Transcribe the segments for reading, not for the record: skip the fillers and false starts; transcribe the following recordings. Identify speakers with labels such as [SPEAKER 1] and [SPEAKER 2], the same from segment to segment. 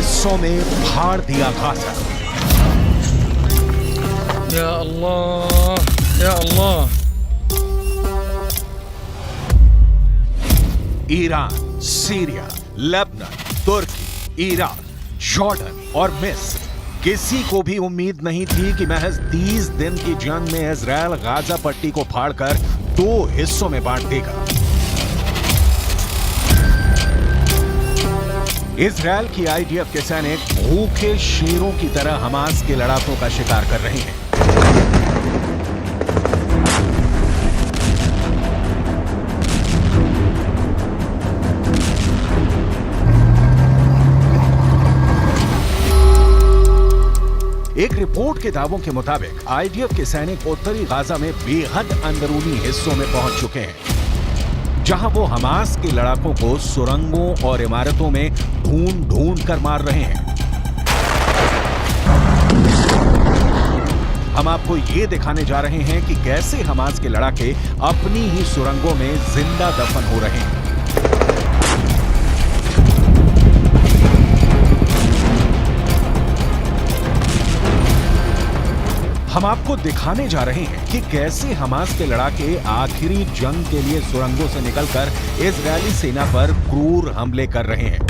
[SPEAKER 1] हिस्सों में फाड़ दिया गाजा।
[SPEAKER 2] या अल्लाह, या अल्लाह।
[SPEAKER 1] ईरान, सीरिया, लेबनान, तुर्की, इराक, जॉर्डन और मिस्र, किसी को भी उम्मीद नहीं थी कि महज 30 दिन की जंग में इजरायल गाजा पट्टी को फाड़कर 2 हिस्सों में बांट देगा। इजरायल की आईडीएफ के सैनिक भूखे शेरों की तरह हमास के लड़ाकों का शिकार कर रहे हैं। एक रिपोर्ट के दावों के मुताबिक आईडीएफ के सैनिक उत्तरी गाजा में बेहद अंदरूनी हिस्सों में पहुंच चुके हैं, जहां वो हमास के लड़ाकों को सुरंगों और इमारतों में ढूंढ कर मार रहे हैं। हम आपको ये दिखाने जा रहे हैं कि कैसे हमास के लड़ाके अपनी ही सुरंगों में जिंदा दफन हो रहे हैं। हम आपको दिखाने जा रहे हैं कि कैसे हमास के लड़ाके आखिरी जंग के लिए सुरंगों से निकलकर इजरायली सेना पर क्रूर हमले कर रहे हैं।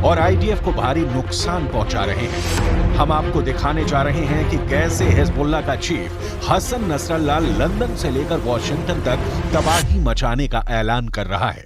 [SPEAKER 1] और आईडीएफ को भारी नुकसान पहुंचा रहे हैं। हम आपको दिखाने जा रहे हैं कि कैसे हिजबुल्लाह का चीफ हसन नसरल्लाह लंदन से लेकर वॉशिंगटन तक तबाही मचाने का ऐलान कर रहा है।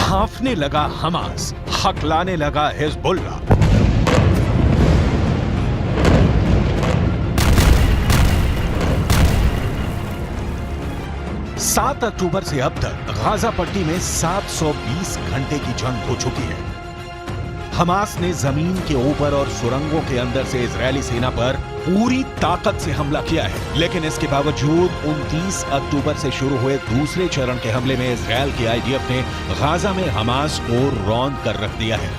[SPEAKER 1] हाफने लगा हमास, हकलाने लगा हिजबुल्लाह। 7 अक्टूबर से अब तक गाजा पट्टी में 720 घंटे की जंग हो चुकी है। हमास ने जमीन के ऊपर और सुरंगों के अंदर से इजरायली सेना पर पूरी ताकत से हमला किया है, लेकिन इसके बावजूद 29 अक्टूबर से शुरू हुए दूसरे चरण के हमले में इजरायल की आईडीएफ ने गाजा में हमास को रौंद कर रख दिया है।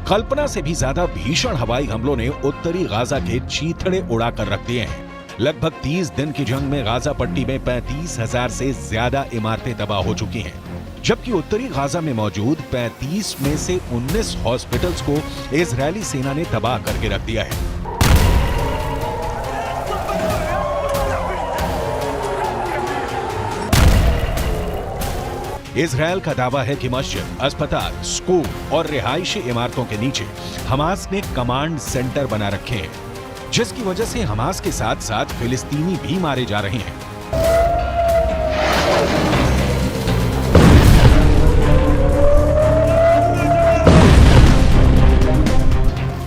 [SPEAKER 1] कल्पना से भी ज्यादा भीषण हवाई हमलों ने उत्तरी गाजा के चीथड़े उड़ाकर रख दिए हैं। लगभग 30 दिन की जंग में गाजा पट्टी में 35,000 से ज्यादा इमारतें तबाह हो चुकी हैं, जबकि उत्तरी गाजा में मौजूद 35 में से 19 हॉस्पिटल्स को इजरायली सेना ने तबाह करके रख दिया है। इजरायल का दावा है कि मस्जिद, अस्पताल, स्कूल और रिहायशी इमारतों के नीचे हमास ने कमांड सेंटर बना रखे हैं, जिसकी वजह से हमास के साथ साथ फिलिस्तीनी भी मारे जा रहे हैं।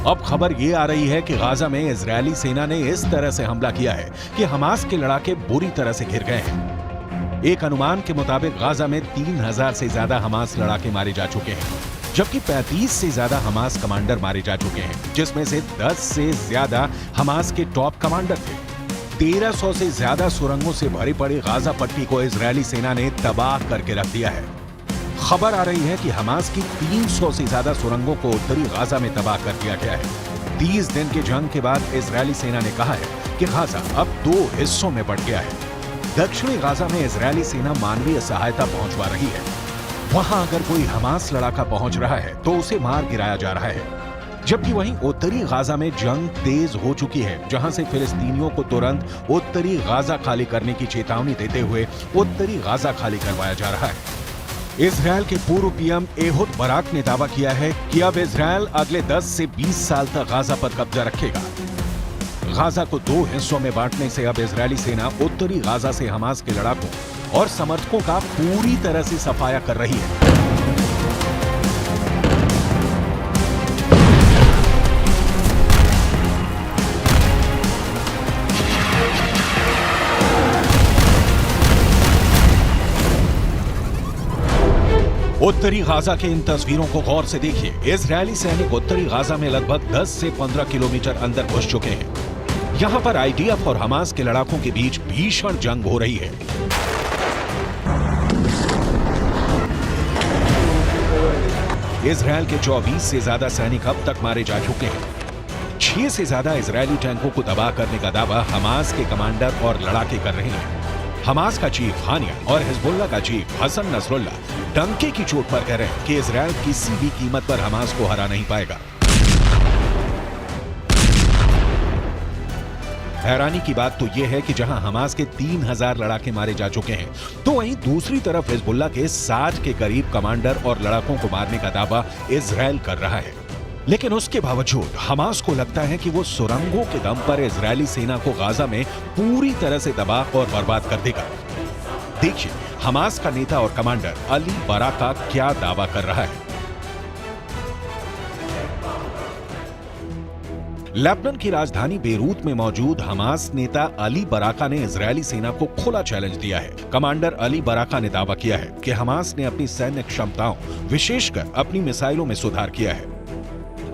[SPEAKER 1] अब खबर ये आ रही है कि गाजा में इजरायली सेना ने इस तरह से हमला किया है कि हमास के लड़ाके बुरी तरह से घिर गए हैं। एक अनुमान के मुताबिक गाजा में 3,000 से ज्यादा हमास लड़ाके मारे जा चुके हैं, जबकि 35 से ज्यादा हमास कमांडर मारे जा चुके हैं, जिसमें से 10 से ज्यादा हमास के टॉप कमांडर थे। 1300 से ज्यादा सुरंगों से भरी पड़ी गाजा पट्टी को इजरायली सेना ने तबाह करके रख दिया है। खबर आ रही है कि हमास की 300 से ज्यादा सुरंगों को उत्तरी गाजा में तबाह कर दिया गया है। 30 दिन की जंग के बाद इजरायली सेना ने कहा है कि गाजा अब 2 हिस्सों में बंट गया है। दक्षिणी गाजा में इजरायली सेना मानवीय सहायता पहुंचवा रही है। वहां अगर कोई हमास लड़ाका पहुंच रहा है तो उसे मार गिराया जा रहा है, जबकि वहीं उत्तरी गाजा में जंग तेज हो चुकी है, जहां से फिलिस्तीनियों को तुरंत उत्तरी गाजा खाली करने की चेतावनी देते हुए उत्तरी गाजा खाली करवाया जा रहा है। इजरायल के पूर्व पीएम एहुद बराक ने दावा किया है कि अब इजरायल अगले 10 से 20 साल तक गाजा पर कब्जा रखेगा। गाजा को 2 हिस्सों में बांटने से अब इजरायली सेना उत्तरी गाजा से हमास के लड़ाकों और समर्थकों का पूरी तरह से सफाया कर रही है। उत्तरी गाजा के इन तस्वीरों को गौर से देखिए। इजरायली सैनिक उत्तरी गाजा में लगभग 10 से 15 किलोमीटर अंदर घुस चुके हैं। यहां पर आईडीएफ और हमास के लड़ाकों के बीच भीषण जंग हो रही है। इजरायल के 24 से ज्यादा सैनिक अब तक मारे जा चुके हैं। 6 से ज्यादा इजरायली टैंकों को तबाह करने का दावा हमास के कमांडर और लड़ाके कर रहे हैं। हमास का चीफ हानिया और हिजबुल्लाह का चीफ हसन नसरुल्ला डंके की चोट पर कह रहे हैं कि इजरायल किसी भी कीमत पर हमास को हरा नहीं पाएगा। हैरानी की बात तो यह है कि जहां हमास के 3000 लड़ाके मारे जा चुके हैं, तो वहीं दूसरी तरफ हिजबुल्लाह के 60 के करीब कमांडर और लड़ाकों को मारने का दावा इजरायल कर रहा है। लेकिन उसके बावजूद हमास को लगता है कि वो सुरंगों के दम पर इजरायली सेना को गाजा में पूरी तरह से दबा और बर्बाद कर देगा। देखिए हमास का नेता और कमांडर अली बराका क्या दावा कर रहा है। लेबनान की राजधानी बेरूत में मौजूद हमास नेता अली बराका ने इजरायली सेना को खुला चैलेंज दिया है। कमांडर अली बराका ने दावा किया है कि हमास ने अपनी सैन्य क्षमताओं, विशेषकर अपनी मिसाइलों में सुधार किया है।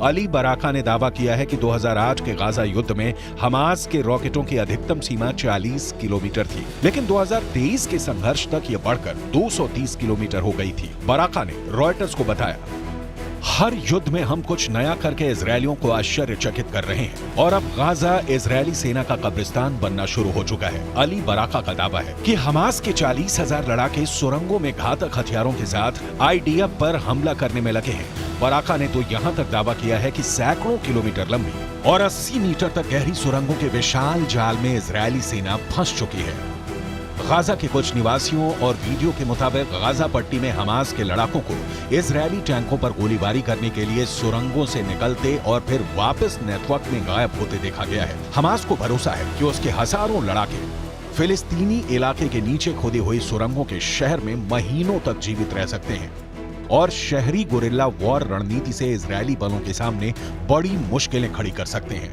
[SPEAKER 1] अली बराका ने दावा किया है कि 2008 के गाजा युद्ध में हमास के रॉकेटों की अधिकतम सीमा 40 किलोमीटर थी, लेकिन 2023 के संघर्ष तक यह बढ़कर 230 किलोमीटर हो गई थी। बराका ने रॉयटर्स को बताया, हर युद्ध में हम कुछ नया करके इजरायलियों को आश्चर्यचकित कर रहे हैं और अब गाजा इजरायली सेना का कब्रिस्तान बनना शुरू हो चुका है। अली बराका का दावा है कि हमास के 40,000 लड़ाके सुरंगों में घातक हथियारों के साथ आईडीएफ पर हमला करने में लगे हैं। बराका ने तो यहां तक दावा किया है कि सैकड़ों किलोमीटर लंबी और 80 मीटर तक गहरी सुरंगों के विशाल जाल में इजरायली सेना फंस चुकी है। गाजा के कुछ निवासियों और वीडियो के मुताबिक गाजा पट्टी में हमास के लड़ाकों को इजरायली टैंकों पर गोलीबारी करने के लिए सुरंगों से निकलते और फिर वापस नेटवर्क में गायब होते देखा गया है। हमास को भरोसा है कि उसके हजारों लड़ाके फिलिस्तीनी इलाके के नीचे खोदी हुई सुरंगों के शहर में महीनों तक जीवित रह सकते हैं और शहरी गुरिल्ला वॉर रणनीति से इजरायली बलों के सामने बड़ी मुश्किलें खड़ी कर सकते हैं।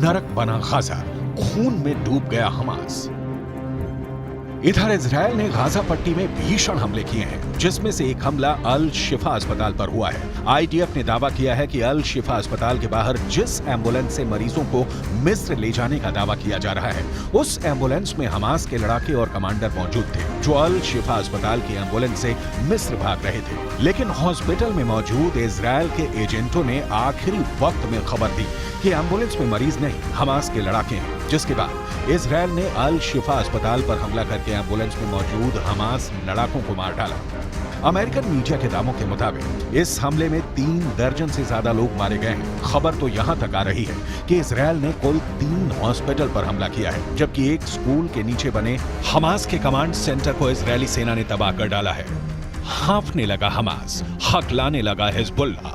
[SPEAKER 1] नरक बना गाजा, खून में डूब गया हमास। इधर इजरायल ने गाजा पट्टी में भीषण हमले किए हैं, जिसमें से एक हमला अल शिफा अस्पताल पर हुआ है। आईडीएफ ने दावा किया है कि अल शिफा अस्पताल के बाहर जिस एम्बुलेंस से मरीजों को मिस्र ले जाने का दावा किया जा रहा है, उस एम्बुलेंस में हमास के लड़ाके और कमांडर मौजूद थे, जो अल शिफा अस्पताल की एम्बुलेंस से मिस्र भाग रहे थे। लेकिन हॉस्पिटल में मौजूद इजरायल के एजेंटों ने आखिरी वक्त में खबर दी कि एम्बुलेंस में मरीज नहीं, हमास के लड़ाके हैं, जिसके बाद इजरायल ने अल शिफा अस्पताल पर हमला करके एम्बुलेंस में मौजूद हमास लड़ाकों को मार डाला। अमेरिकन मीडिया के दावों के मुताबिक इस हमले में 3 दर्जन से ज्यादा लोग मारे गए हैं। खबर तो यहां तक आ रही है कि इजरायल ने कुल 3 हॉस्पिटल पर हमला किया है, जबकि एक स्कूल के नीचे बने हमास के कमांड सेंटर को इजरायली सेना ने तबाह कर डाला है। हाँफने लगा हमास, हकलाने लगा हिजबुल्लाह।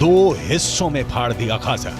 [SPEAKER 1] 2 हिस्सों में फाड़ दिया गाजा।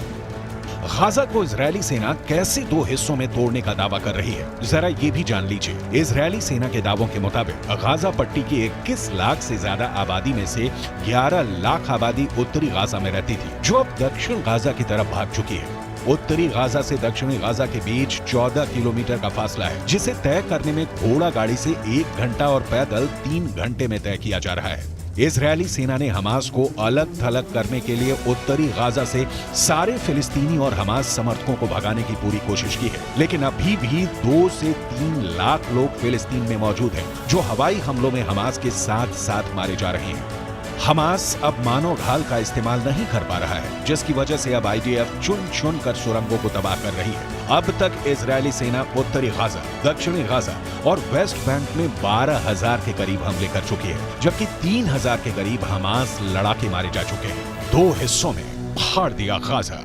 [SPEAKER 1] गाजा को इजरायली सेना कैसे 2 हिस्सों में तोड़ने का दावा कर रही है, जरा ये भी जान लीजिए। इजरायली सेना के दावों के मुताबिक गाजा पट्टी की 21 लाख से ज्यादा आबादी में से 11 लाख आबादी उत्तरी गाजा में रहती थी, जो अब दक्षिण गाजा की तरफ भाग चुकी है। उत्तरी गाजा से दक्षिणी गाजा के बीच 14 किलोमीटर का फासला है, जिसे तय करने में घोड़ा गाड़ी से 1 घंटा और पैदल 3 घंटे में तय किया जा रहा है। इजरायली सेना ने हमास को अलग थलग करने के लिए उत्तरी गाजा से सारे फिलिस्तीनी और हमास समर्थकों को भगाने की पूरी कोशिश की है, लेकिन अभी भी 2 से 3 लाख लोग फिलिस्तीन में मौजूद हैं, जो हवाई हमलों में हमास के साथ साथ मारे जा रहे हैं। हमास अब मानव ढाल का इस्तेमाल नहीं कर पा रहा है, जिसकी वजह से अब आईडीएफ चुन चुन कर सुरंगों को तबाह कर रही है। अब तक इजरायली सेना उत्तरी गाजा, दक्षिणी गाजा और वेस्ट बैंक में 12,000 के करीब हमले कर चुकी है, जबकि 3,000 के करीब हमास लड़ाके मारे जा चुके हैं। 2 हिस्सों में फाड़ दिया गाजा।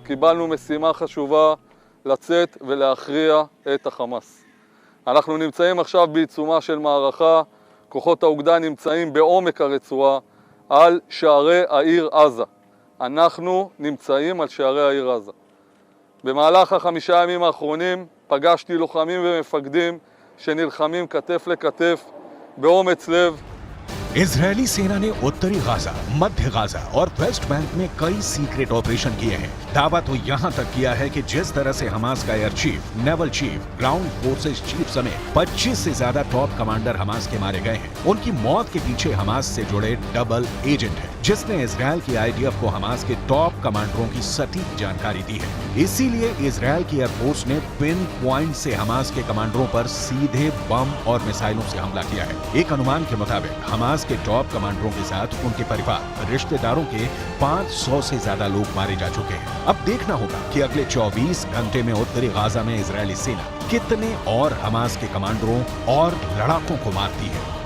[SPEAKER 3] קיבלנו משימה חשובה לצאת ולהכריע את החמאס. אנחנו נמצאים עכשיו בעיצומה של מערכה. כוחות האוגדה נמצאים בעומק הרצועה על שערי העיר עזה. אנחנו נמצאים על שערי העיר עזה. במהלך 5 הימים האחרונים פגשתי לוחמים ומפקדים שנלחמים כתף לכתף באומץ לב.
[SPEAKER 1] इजरायली सेना ने उत्तरी गाजा, मध्य गाजा और वेस्ट बैंक में कई सीक्रेट ऑपरेशन किए हैं। दावा तो यहां तक किया है कि जिस तरह से हमास का air chief, naval chief, ground forces chief समेत 25 से ज्यादा टॉप कमांडर हमास के मारे गए हैं, उनकी मौत के पीछे हमास से जुड़े डबल एजेंट है, जिसने इजरायल की आईडीएफ को हमास के टॉप कमांडरों की सटीक जानकारी दी है। इसीलिए इजरायल की एयरफोर्स ने पिन पॉइंट से हमास के कमांडरों पर सीधे बम और मिसाइलों से हमला किया है। एक अनुमान के मुताबिक हमास के टॉप कमांडरों के साथ उनके परिवार, रिश्तेदारों के 500 से ज्यादा लोग मारे जा चुके हैं। अब देखना होगा कि अगले 24 घंटे में उत्तरी गाजा में इजरायली सेना कितने और हमास के कमांडरों और लड़ाकों को मारती है।